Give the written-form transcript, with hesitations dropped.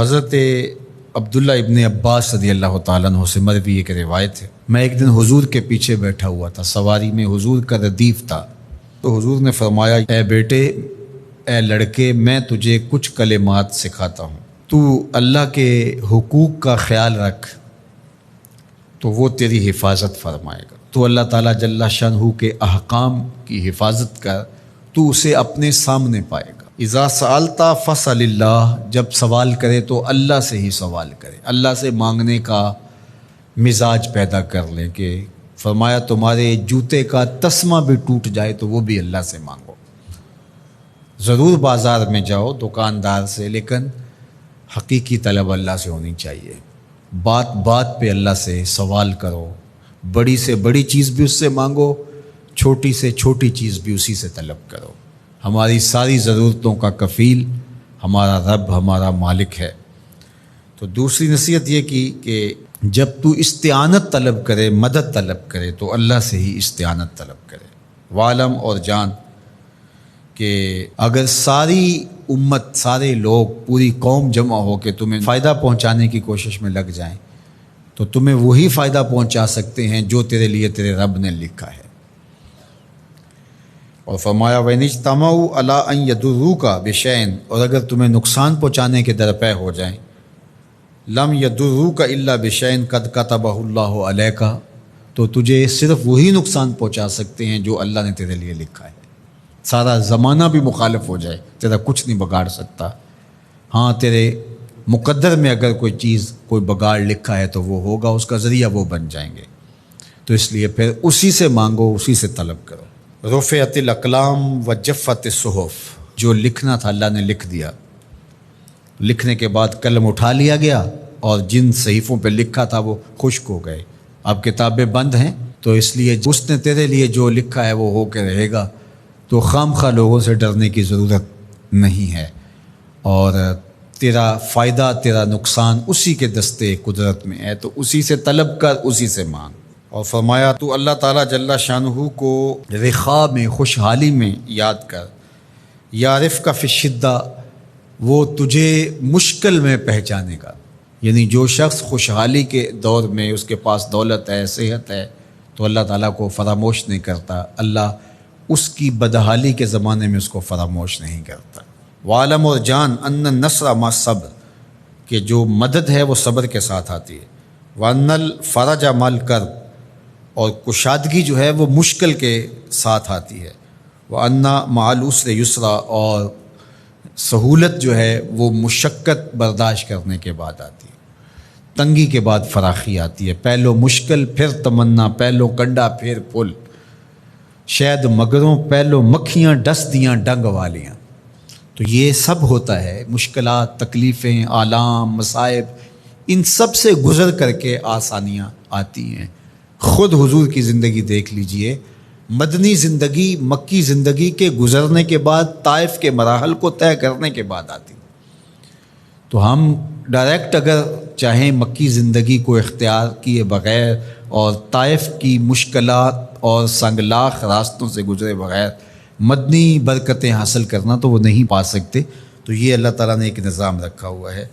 حضرت عبداللہ ابن عباس رضی اللہ تعالیٰ عنہ سے مروی ایک روایت ہے، میں ایک دن حضور کے پیچھے بیٹھا ہوا تھا، سواری میں حضور کا ردیف تھا، تو حضور نے فرمایا اے بیٹے، اے لڑکے، میں تجھے کچھ کلمات سکھاتا ہوں، تو اللہ کے حقوق کا خیال رکھ تو وہ تیری حفاظت فرمائے گا۔ تو اللہ تعالیٰ جل شانہ کے احکام کی حفاظت کر، تو اسے اپنے سامنے پائے گا۔ اذا سألت فاسأل اللہ، جب سوال کرے تو اللہ سے ہی سوال کرے، اللہ سے مانگنے کا مزاج پیدا کر لیں کہ فرمایا تمہارے جوتے کا تسمہ بھی ٹوٹ جائے تو وہ بھی اللہ سے مانگو۔ ضرور بازار میں جاؤ دکاندار سے، لیکن حقیقی طلب اللہ سے ہونی چاہیے۔ بات بات پہ اللہ سے سوال کرو، بڑی سے بڑی چیز بھی اس سے مانگو، چھوٹی سے چھوٹی چیز بھی اسی سے طلب کرو۔ ہماری ساری ضرورتوں کا کفیل ہمارا رب، ہمارا مالک ہے۔ تو دوسری نصیحت یہ کی کہ جب تو استعانت طلب کرے، مدد طلب کرے تو اللہ سے ہی استعانت طلب کرے۔ وعلم، اور جان کہ اگر ساری امت، سارے لوگ، پوری قوم جمع ہو کے تمہیں فائدہ پہنچانے کی کوشش میں لگ جائیں تو تمہیں وہی فائدہ پہنچا سکتے ہیں جو تیرے لیے تیرے رب نے لکھا ہے۔ اور فرمایا وَإِنِ اجْتَمَعُوا عَلَىٰ أَن يَضُرُّوكَ بِشَيْءٍ، اور اگر تمہیں نقصان پہنچانے کے درپے ہو جائیں، لَمْ يَضُرُّوكَ إِلَّا بِشَيْءٍ قَدْ كَتَبَهُ اللَّهُ عَلَيْكَ، تو تجھے صرف وہی نقصان پہنچا سکتے ہیں جو اللہ نے تیرے لیے لکھا ہے۔ سارا زمانہ بھی مخالف ہو جائے، تیرا کچھ نہیں بگاڑ سکتا۔ ہاں، تیرے مقدر میں اگر کوئی چیز، کوئی بگاڑ لکھا ہے تو وہ ہوگا، اس کا ذریعہ وہ بن جائیں گے۔ تو اس لیے پھر اسی سے مانگو، اسی سے طلب کرو۔ رفعت الاقلام وجفت الصحف، جو لکھنا تھا اللہ نے لکھ دیا، لکھنے کے بعد قلم اٹھا لیا گیا اور جن صحیفوں پہ لکھا تھا وہ خشک ہو گئے۔ اب کتابیں بند ہیں، تو اس لیے اس نے تیرے لیے جو لکھا ہے وہ ہو کے رہے گا، تو خام خواہ لوگوں سے ڈرنے کی ضرورت نہیں ہے، اور تیرا فائدہ، تیرا نقصان اسی کے دستے قدرت میں ہے، تو اسی سے طلب کر، اسی سے مانگ۔ اور فرمایا تو اللہ تعالیٰ جل شانہ کو رخاء میں، خوشحالی میں یاد کر، یعرف کا فی الشدہ، وہ تجھے مشکل میں پہچانے گا۔ یعنی جو شخص خوشحالی کے دور میں اس کے پاس دولت ہے، صحت ہے، تو اللہ تعالیٰ کو فراموش نہیں کرتا، اللہ اس کی بدحالی کے زمانے میں اس کو فراموش نہیں کرتا۔ وعلم، اور جان، ان النصر مع الصبر، کہ جو مدد ہے وہ صبر کے ساتھ آتی ہے۔ وان الفرج مع الکرب، اور کشادگی جو ہے وہ مشکل کے ساتھ آتی ہے۔ وان مع العسر یسرا، اور سہولت جو ہے وہ مشقت برداشت کرنے کے بعد آتی ہے، تنگی کے بعد فراخی آتی ہے۔ پہلو مشکل پھر تمنا، پہلو کنڈا پھر پھول، شاید مگروں پہلو مکھیاں ڈس دیاں ڈنگ والیاں۔ تو یہ سب ہوتا ہے، مشکلات، تکلیفیں، آلام، مصائب، ان سب سے گزر کر کے آسانیاں آتی ہیں۔ خود حضور کی زندگی دیکھ لیجئے، مدنی زندگی مکی زندگی کے گزرنے کے بعد، طائف کے مراحل کو طے کرنے کے بعد آتی۔ تو ہم ڈائریکٹ اگر چاہیں مکی زندگی کو اختیار کیے بغیر اور طائف کی مشکلات اور سنگلاخ راستوں سے گزرے بغیر مدنی برکتیں حاصل کرنا، تو وہ نہیں پا سکتے۔ تو یہ اللہ تعالیٰ نے ایک نظام رکھا ہوا ہے۔